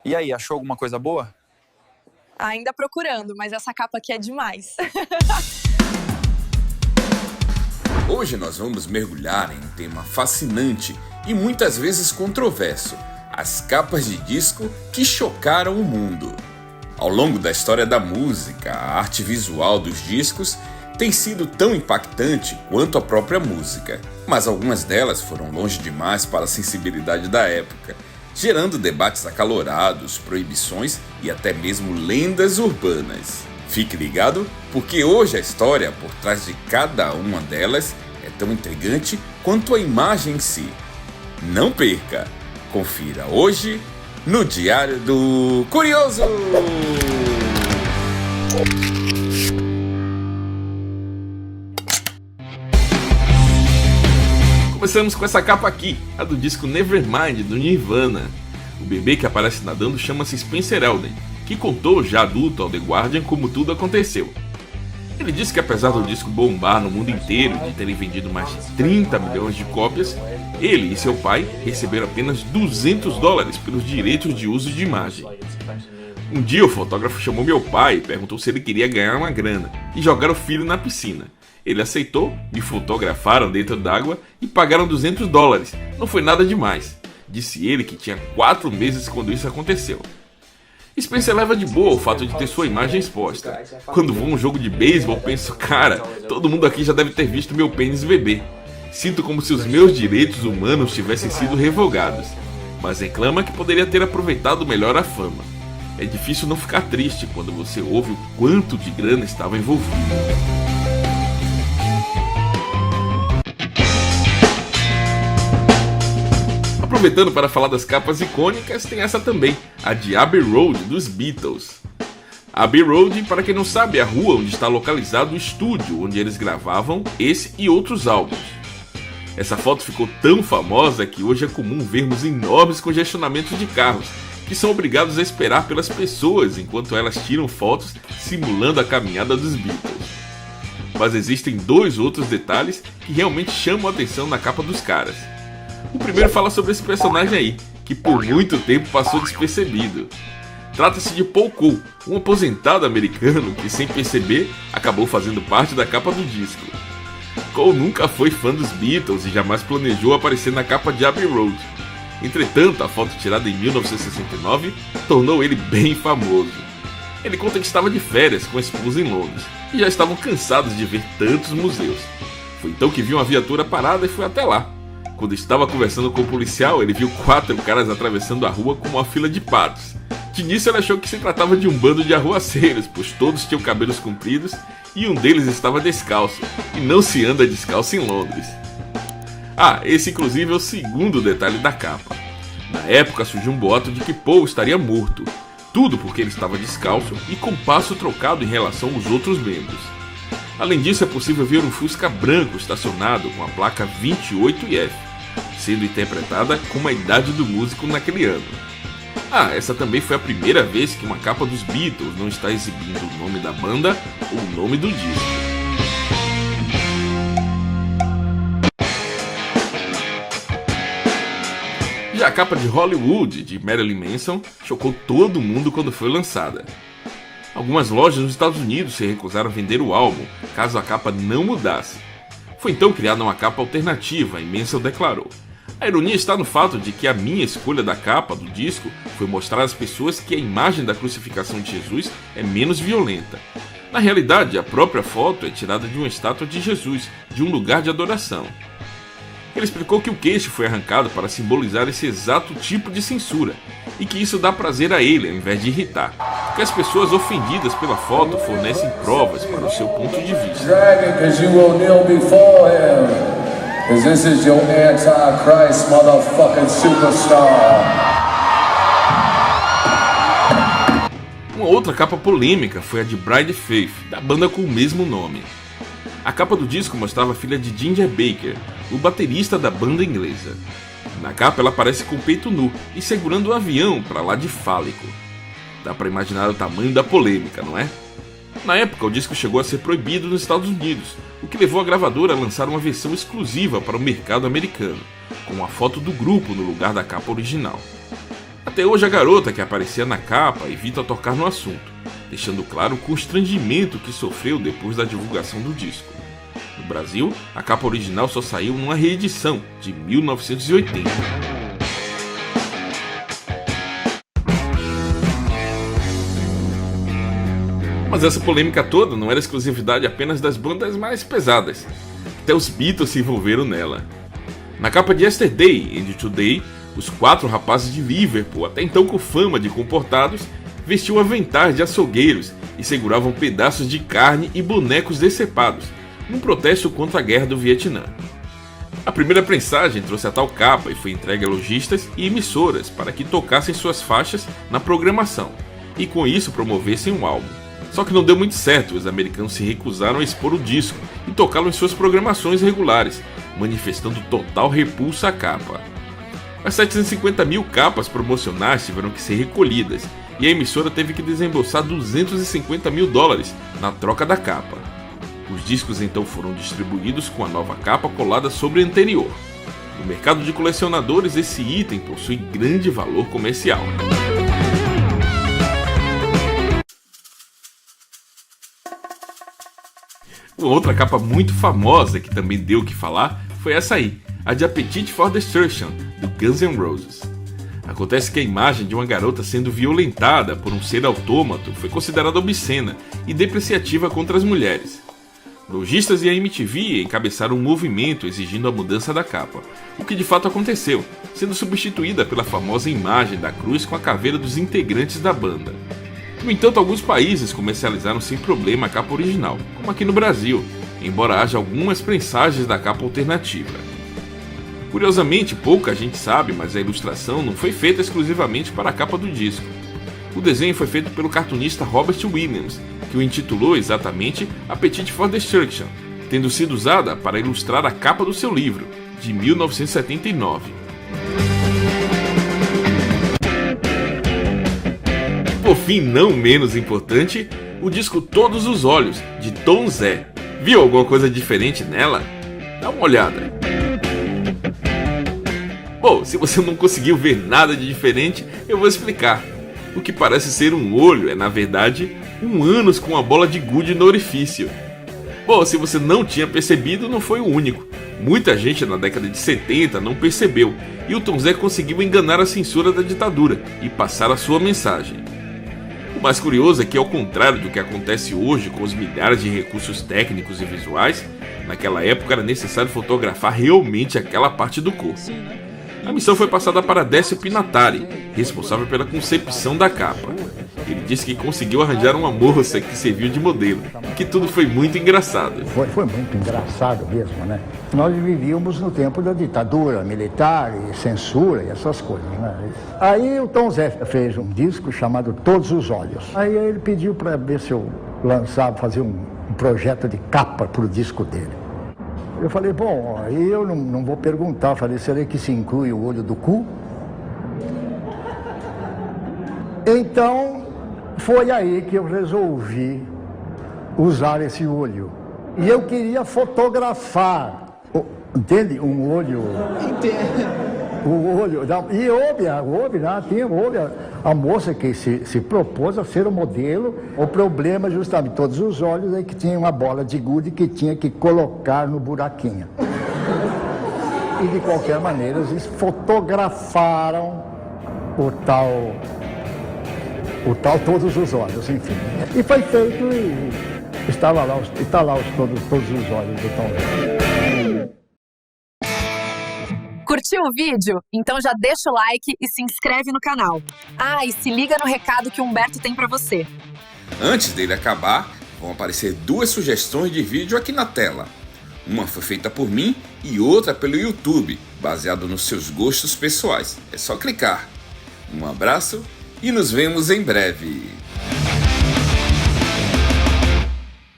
E aí, achou alguma coisa boa? Ainda procurando, mas essa capa aqui é demais. Hoje nós vamos mergulhar em um tema fascinante e muitas vezes controverso: as capas de disco que chocaram o mundo. Ao longo da história da música, a arte visual dos discos tem sido tão impactante quanto a própria música, mas algumas delas foram longe demais para a sensibilidade da época, gerando debates acalorados, proibições e até mesmo lendas urbanas. Fique ligado, porque hoje a história por trás de cada uma delas é tão intrigante quanto a imagem em si. Não perca! Confira hoje no Diário do Curioso! Começamos com essa capa aqui, a do disco Nevermind, do Nirvana. O bebê que aparece nadando chama-se Spencer Elden, que contou já adulto ao The Guardian como tudo aconteceu. Ele disse que apesar do disco bombar no mundo inteiro e de terem vendido mais de 30 milhões de cópias, ele e seu pai receberam apenas $200 pelos direitos de uso de imagem. Um dia o fotógrafo chamou meu pai e perguntou se ele queria ganhar uma grana e jogar o filho na piscina. Ele aceitou, me fotografaram dentro d'água e pagaram $200. Não foi nada demais. Disse ele que tinha 4 meses quando isso aconteceu. Spencer leva de boa o fato de ter sua imagem exposta. Quando vou a um jogo de beisebol, penso, cara, todo mundo aqui já deve ter visto meu pênis bebê. Sinto como se os meus direitos humanos tivessem sido revogados. Mas reclama que poderia ter aproveitado melhor a fama. É difícil não ficar triste quando você ouve o quanto de grana estava envolvido. Aproveitando para falar das capas icônicas, tem essa também, a de Abbey Road, dos Beatles. Abbey Road, para quem não sabe, é a rua onde está localizado o estúdio onde eles gravavam esse e outros álbuns. Essa foto ficou tão famosa que hoje é comum vermos enormes congestionamentos de carros, que são obrigados a esperar pelas pessoas enquanto elas tiram fotos simulando a caminhada dos Beatles. Mas existem 2 outros detalhes que realmente chamam a atenção na capa dos caras. O primeiro fala sobre esse personagem aí, que por muito tempo passou despercebido. Trata-se de Paul Cole, um aposentado americano que, sem perceber, acabou fazendo parte da capa do disco. Cole nunca foi fã dos Beatles e jamais planejou aparecer na capa de Abbey Road. Entretanto, a foto tirada em 1969 tornou ele bem famoso. Ele conta que estava de férias com a esposa em Londres e já estavam cansados de ver tantos museus. Foi então que viu uma viatura parada e foi até lá. Quando estava conversando com o policial, ele viu 4 caras atravessando a rua com uma fila de patos. De início ele achou que se tratava de um bando de arruaceiros, pois todos tinham cabelos compridos e um deles estava descalço, e não se anda descalço em Londres. Esse inclusive é o segundo detalhe da capa. Na época surgiu um boato de que Paul estaria morto, tudo porque ele estava descalço e com passo trocado em relação aos outros membros. Além disso, é possível ver um Fusca branco estacionado com a placa 28F, sendo interpretada como a idade do músico naquele ano. Essa também foi a primeira vez que uma capa dos Beatles não está exibindo o nome da banda ou o nome do disco. Já a capa de Hollywood, de Marilyn Manson, chocou todo mundo quando foi lançada. Algumas lojas nos Estados Unidos se recusaram a vender o álbum, caso a capa não mudasse. Foi então criada uma capa alternativa e Manson declarou: "A ironia está no fato de que a minha escolha da capa do disco foi mostrar às pessoas que a imagem da crucificação de Jesus é menos violenta. Na realidade, a própria foto é tirada de uma estátua de Jesus, de um lugar de adoração." Ele explicou que o queixo foi arrancado para simbolizar esse exato tipo de censura, e que isso dá prazer a ele ao invés de irritar, porque as pessoas ofendidas pela foto fornecem provas para o seu ponto de vista. Uma outra capa polêmica foi a de Bride Faith, da banda com o mesmo nome. A capa do disco mostrava a filha de Ginger Baker, o baterista da banda inglesa. Na capa ela aparece com o peito nu e segurando um avião para lá de fálico. Dá para imaginar o tamanho da polêmica, não é? Na época o disco chegou a ser proibido nos Estados Unidos, o que levou a gravadora a lançar uma versão exclusiva para o mercado americano, com uma foto do grupo no lugar da capa original. Até hoje a garota que aparecia na capa evita tocar no assunto, deixando claro o constrangimento que sofreu depois da divulgação do disco. No Brasil, a capa original só saiu numa reedição de 1980. Mas essa polêmica toda não era exclusividade apenas das bandas mais pesadas. Até os Beatles se envolveram nela. Na capa de Yesterday and Today, os 4 rapazes de Liverpool, até então com fama de comportados, vestiam aventais de açougueiros e seguravam pedaços de carne e bonecos decepados, num protesto contra a guerra do Vietnã. A primeira prensagem trouxe a tal capa e foi entregue a lojistas e emissoras para que tocassem suas faixas na programação e com isso promovessem um álbum. Só que não deu muito certo, os americanos se recusaram a expor o disco e tocá-lo em suas programações regulares, manifestando total repulsa à capa. As 750 mil capas promocionais tiveram que ser recolhidas e a emissora teve que desembolsar $250 mil na troca da capa. Os discos então foram distribuídos com a nova capa colada sobre a anterior. No mercado de colecionadores, esse item possui grande valor comercial. Uma outra capa muito famosa que também deu o que falar foi essa aí, a de Appetite for Destruction, do Guns N' Roses. Acontece que a imagem de uma garota sendo violentada por um ser autômato foi considerada obscena e depreciativa contra as mulheres. Lojistas e a MTV encabeçaram um movimento exigindo a mudança da capa, o que de fato aconteceu, sendo substituída pela famosa imagem da cruz com a caveira dos integrantes da banda. No entanto, alguns países comercializaram sem problema a capa original, como aqui no Brasil, embora haja algumas prensagens da capa alternativa. Curiosamente, pouca gente sabe, mas a ilustração não foi feita exclusivamente para a capa do disco. O desenho foi feito pelo cartunista Robert Williams, que o intitulou exatamente Appetite for Destruction, tendo sido usada para ilustrar a capa do seu livro, de 1979. Por fim, não menos importante, o disco Todos os Olhos, de Tom Zé. Viu alguma coisa diferente nela? Dá uma olhada. Bom, se você não conseguiu ver nada de diferente, eu vou explicar. O que parece ser um olho é, na verdade, um ânus com uma bola de gude no orifício. Bom, se você não tinha percebido, não foi o único. Muita gente na década de 70 não percebeu, e o Tom Zé conseguiu enganar a censura da ditadura e passar a sua mensagem. O mais curioso é que, ao contrário do que acontece hoje com os milhares de recursos técnicos e visuais, naquela época era necessário fotografar realmente aquela parte do corpo. A missão foi passada para Décio Pinatari, responsável pela concepção da capa. Ele disse que conseguiu arranjar uma moça que serviu de modelo, e que tudo foi muito engraçado. Foi muito engraçado mesmo, né? Nós vivíamos no tempo da ditadura militar e censura e essas coisas, né? Aí o Tom Zé fez um disco chamado Todos os Olhos. Aí ele pediu para ver se eu lançava, fazer um projeto de capa para o disco dele. Eu falei, bom, aí eu não vou perguntar. Falei, será que se inclui o olho do cu? Então, foi aí que eu resolvi usar esse olho. E eu queria fotografar, entende? Um olho... O olho... E houve a moça que se propôs a ser o modelo. O problema, justamente, todos os olhos, é que tinha uma bola de gude que tinha que colocar no buraquinho. E, de qualquer maneira, eles fotografaram o tal Todos os Olhos, enfim. E foi feito e está lá todos os olhos do Tom Zé. Curtiu o vídeo? Então já deixa o like e se inscreve no canal. Ah, e se liga no recado que o Humberto tem pra você. Antes dele acabar, vão aparecer 2 sugestões de vídeo aqui na tela. Uma foi feita por mim e outra pelo YouTube, baseado nos seus gostos pessoais. É só clicar. Um abraço e nos vemos em breve.